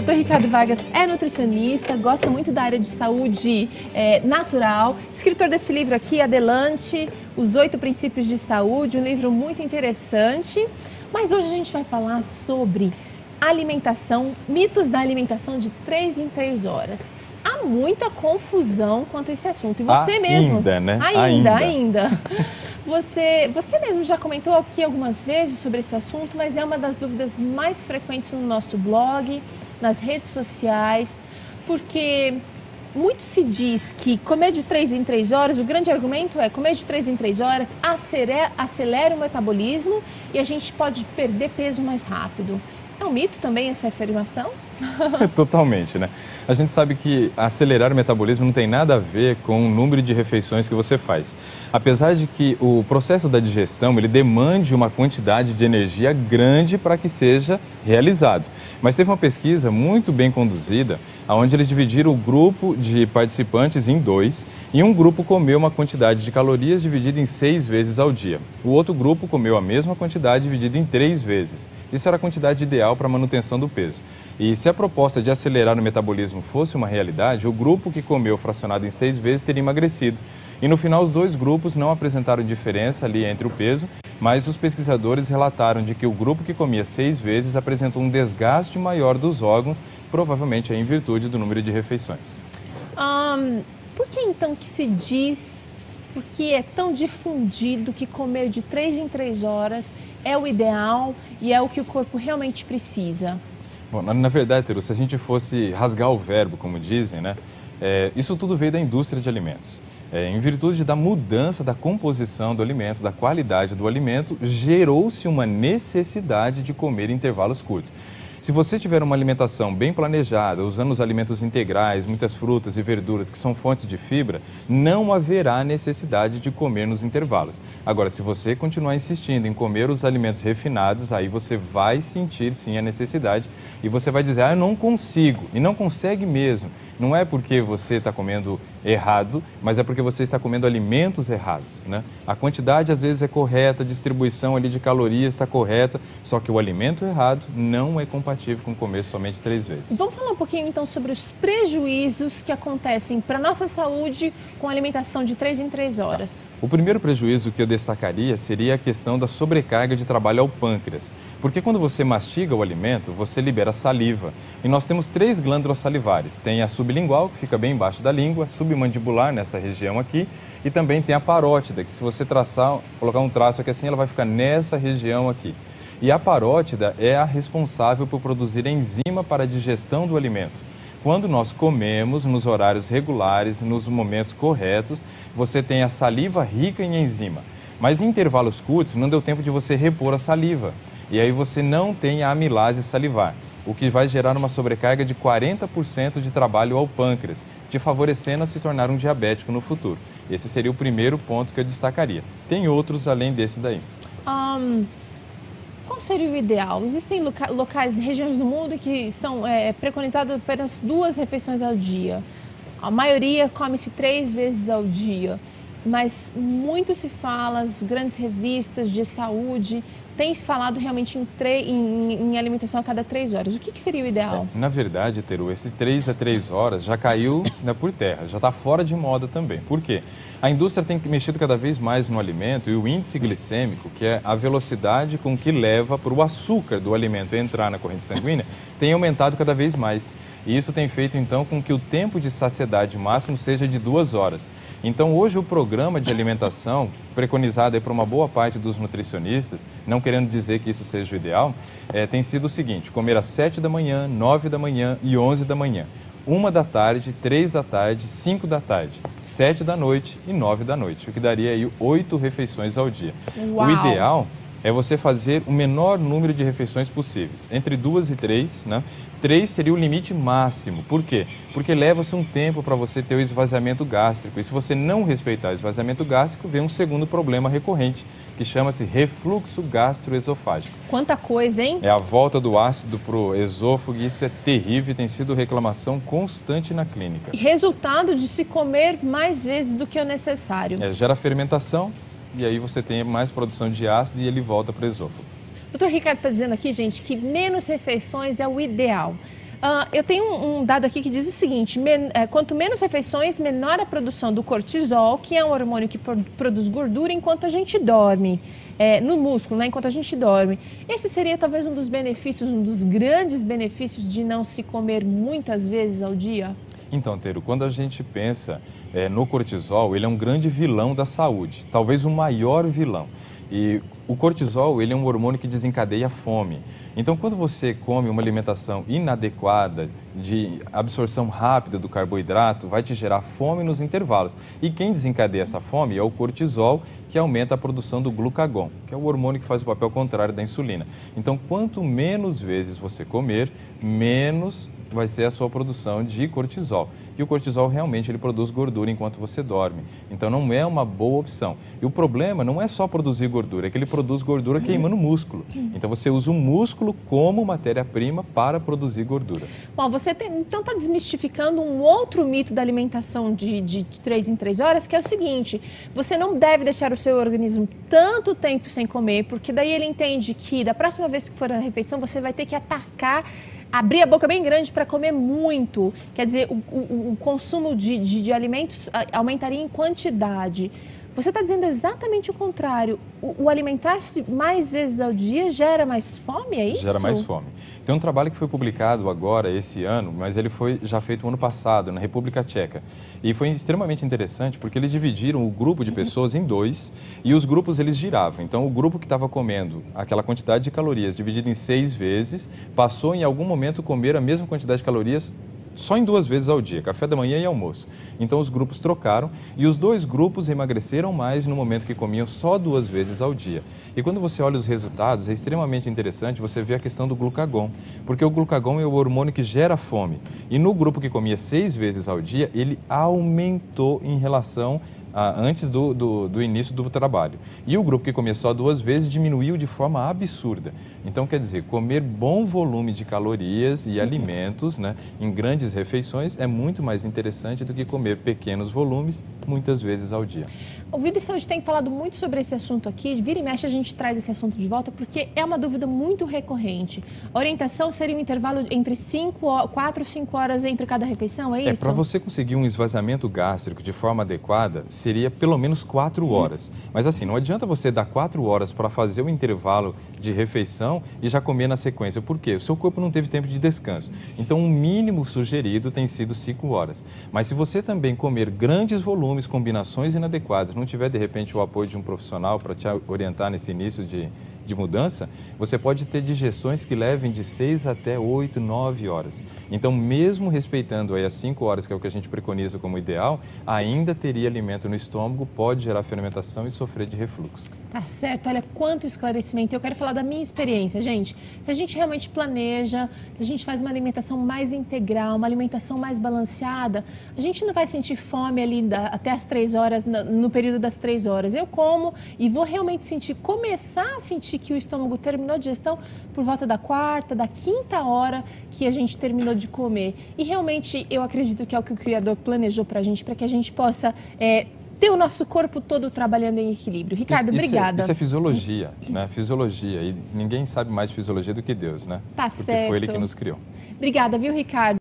Dr. Ricardo Vargas é nutricionista, gosta muito da área de saúde natural, escritor desse livro aqui, Adelante, Os 8 Princípios de Saúde, um livro muito interessante. Mas hoje a gente vai falar sobre alimentação, mitos da alimentação de 3 em 3 horas. Há muita confusão quanto a esse assunto. E você mesmo... Ainda, né? Ainda. Você mesmo já comentou aqui algumas vezes sobre esse assunto, mas é uma das dúvidas mais frequentes no nosso blog, nas redes sociais, porque muito se diz que comer de 3 em 3 horas, o grande argumento é comer de 3 em 3 horas acelera o metabolismo e a gente pode perder peso mais rápido. É um mito também essa afirmação? Totalmente, né? A gente sabe que acelerar o metabolismo não tem nada a ver com o número de refeições que você faz. Apesar de que o processo da digestão, ele demande uma quantidade de energia grande para que seja realizado. Mas teve uma pesquisa muito bem conduzida, onde eles dividiram o grupo de participantes em 2 e um grupo comeu uma quantidade de calorias dividida em 6 vezes ao dia. O outro grupo comeu a mesma quantidade dividida em 3 vezes. Isso era a quantidade ideal para a manutenção do peso. E se a proposta de acelerar o metabolismo fosse uma realidade, o grupo que comeu fracionado em 6 vezes teria emagrecido. E no final, os 2 grupos não apresentaram diferença ali entre o peso, mas os pesquisadores relataram de que o grupo que comia 6 vezes apresentou um desgaste maior dos órgãos, provavelmente em virtude do número de refeições. Por que então que se diz, porque é tão difundido que comer de 3 em 3 horas é o ideal e é o que o corpo realmente precisa? Bom, na verdade, Teru, se a gente fosse rasgar o verbo, como dizem, né, isso tudo veio da indústria de alimentos. Em virtude da mudança da composição do alimento, da qualidade do alimento, gerou-se uma necessidade de comer em intervalos curtos. Se você tiver uma alimentação bem planejada, usando os alimentos integrais, muitas frutas e verduras que são fontes de fibra, não haverá necessidade de comer nos intervalos. Agora, se você continuar insistindo em comer os alimentos refinados, aí você vai sentir sim a necessidade e você vai dizer, eu não consigo, e não consegue mesmo. Não é porque você está comendo errado, mas é porque você está comendo alimentos errados, né? A quantidade às vezes é correta, a distribuição ali de calorias está correta, só que o alimento errado não é compatível com comer somente 3 vezes. Vamos falar um pouquinho então sobre os prejuízos que acontecem para a nossa saúde com a alimentação de 3 em 3 horas. O primeiro prejuízo que eu destacaria seria a questão da sobrecarga de trabalho ao pâncreas. Porque quando você mastiga o alimento, você libera saliva. E nós temos 3 glândulas salivares. Tem a sublingual, que fica bem embaixo da língua, a submandibular, nessa região aqui, e também tem a parótida, que se você colocar um traço aqui assim, ela vai ficar nessa região aqui. E a parótida é a responsável por produzir enzima para a digestão do alimento. Quando nós comemos nos horários regulares, nos momentos corretos, você tem a saliva rica em enzima. Mas em intervalos curtos, não deu tempo de você repor a saliva. E aí você não tem a amilase salivar, o que vai gerar uma sobrecarga de 40% de trabalho ao pâncreas, te favorecendo a se tornar um diabético no futuro. Esse seria o primeiro ponto que eu destacaria. Tem outros além desse daí. Qual seria o ideal? Existem locais, regiões do mundo que são preconizadas apenas 2 refeições ao dia. A maioria come-se 3 vezes ao dia. Mas muito se fala, as grandes revistas de saúde têm falado realmente em alimentação a cada 3 horas. O que seria o ideal? Na verdade, Teru, esse 3 a 3 horas já caiu por terra, já está fora de moda também. Por quê? A indústria tem mexido cada vez mais no alimento e o índice glicêmico, que é a velocidade com que leva para o açúcar do alimento entrar na corrente sanguínea, tem aumentado cada vez mais. E isso tem feito, então, com que o tempo de saciedade máximo seja de 2 horas. Então, hoje, o programa de alimentação, preconizado por uma boa parte dos nutricionistas, não querendo dizer que isso seja o ideal, tem sido o seguinte: comer às 7 da manhã, 9 da manhã e 11 da manhã. 1 da tarde, 3 da tarde, 5 da tarde, 7 da noite e 9 da noite, o que daria aí 8 refeições ao dia. Uau. O ideal é você fazer o menor número de refeições possíveis, entre 2 e 3, né? 3 seria o limite máximo. Por quê? Porque leva-se um tempo para você ter o esvaziamento gástrico. E se você não respeitar o esvaziamento gástrico, vem um segundo problema recorrente, que chama-se refluxo gastroesofágico. Quanta coisa, hein? É a volta do ácido para o esôfago e isso é terrível e tem sido reclamação constante na clínica. Resultado de se comer mais vezes do que o necessário. Gera fermentação e aí você tem mais produção de ácido e ele volta para o esôfago. O Dr. Ricardo está dizendo aqui, gente, que menos refeições é o ideal. Eu tenho um dado aqui que diz o seguinte, quanto menos refeições, menor a produção do cortisol, que é um hormônio que produz gordura enquanto a gente dorme, no músculo, né, enquanto a gente dorme. Esse seria talvez um dos benefícios, um dos grandes benefícios de não se comer muitas vezes ao dia? Então, Teru, quando a gente pensa no cortisol, ele é um grande vilão da saúde, talvez o maior vilão. E o cortisol, ele é um hormônio que desencadeia a fome. Então, quando você come uma alimentação inadequada, de absorção rápida do carboidrato, vai te gerar fome nos intervalos. E quem desencadeia essa fome é o cortisol, que aumenta a produção do glucagon, que é o hormônio que faz o papel contrário da insulina. Então, quanto menos vezes você comer, menos vai ser a sua produção de cortisol. E o cortisol realmente ele produz gordura enquanto você dorme. Então não é uma boa opção. E o problema não é só produzir gordura, é que ele produz gordura queimando músculo. Então você usa o músculo como matéria-prima para produzir gordura. Bom, você então está desmistificando um outro mito da alimentação de 3 em 3 horas, que é o seguinte, você não deve deixar o seu organismo tanto tempo sem comer, porque daí ele entende que da próxima vez que for a refeição, você vai ter que abrir a boca bem grande para comer muito. Quer dizer, o consumo de alimentos aumentaria em quantidade. Você está dizendo exatamente o contrário. O alimentar-se mais vezes ao dia gera mais fome, é isso? Gera mais fome. Tem um trabalho que foi publicado agora, esse ano, mas ele foi já feito ano passado, na República Tcheca. E foi extremamente interessante porque eles dividiram o grupo de pessoas em 2 e os grupos eles giravam. Então, o grupo que estava comendo aquela quantidade de calorias dividido em 6 vezes, passou em algum momento comer a mesma quantidade de calorias só em 2 vezes ao dia, café da manhã e almoço. Então os grupos trocaram e os 2 grupos emagreceram mais no momento que comiam só 2 vezes ao dia. E quando você olha os resultados, é extremamente interessante você ver a questão do glucagon, porque o glucagon é o hormônio que gera fome. E no grupo que comia 6 vezes ao dia, ele aumentou em relação antes do início do trabalho. E o grupo que comia só 2 vezes diminuiu de forma absurda. Então, quer dizer, comer bom volume de calorias e alimentos, né, em grandes refeições é muito mais interessante do que comer pequenos volumes muitas vezes ao dia. O Vida e Saúde tem falado muito sobre esse assunto aqui. Vira e mexe a gente traz esse assunto de volta porque é uma dúvida muito recorrente. A orientação seria um intervalo entre 4 ou 5 horas entre cada refeição, é isso? Para você conseguir um esvaziamento gástrico de forma adequada, seria pelo menos 4 horas. Mas assim, não adianta você dar 4 horas para fazer o intervalo de refeição e já comer na sequência. Por quê? O seu corpo não teve tempo de descanso. Então, o mínimo sugerido tem sido 5 horas. Mas se você também comer grandes volumes, combinações inadequadas, não tiver, de repente, o apoio de um profissional para te orientar nesse início de mudança, você pode ter digestões que levem de 6 até 8, 9 horas. Então, mesmo respeitando aí as 5 horas, que é o que a gente preconiza como ideal, ainda teria alimento no estômago, pode gerar fermentação e sofrer de refluxo. Tá certo, olha quanto esclarecimento. Eu quero falar da minha experiência, gente. Se a gente realmente planeja, se a gente faz uma alimentação mais integral, uma alimentação mais balanceada, a gente não vai sentir fome ali até as 3 horas, no período das 3 horas. Eu como e vou realmente começar a sentir que o estômago terminou a digestão por volta da 4ª, da 5ª hora que a gente terminou de comer. E realmente eu acredito que é o que o Criador planejou pra gente, para que a gente possa ter o nosso corpo todo trabalhando em equilíbrio. Ricardo, obrigada. Isso é fisiologia, né? Fisiologia. E ninguém sabe mais de fisiologia do que Deus, né? Tá certo. Porque foi Ele que nos criou. Obrigada, viu, Ricardo?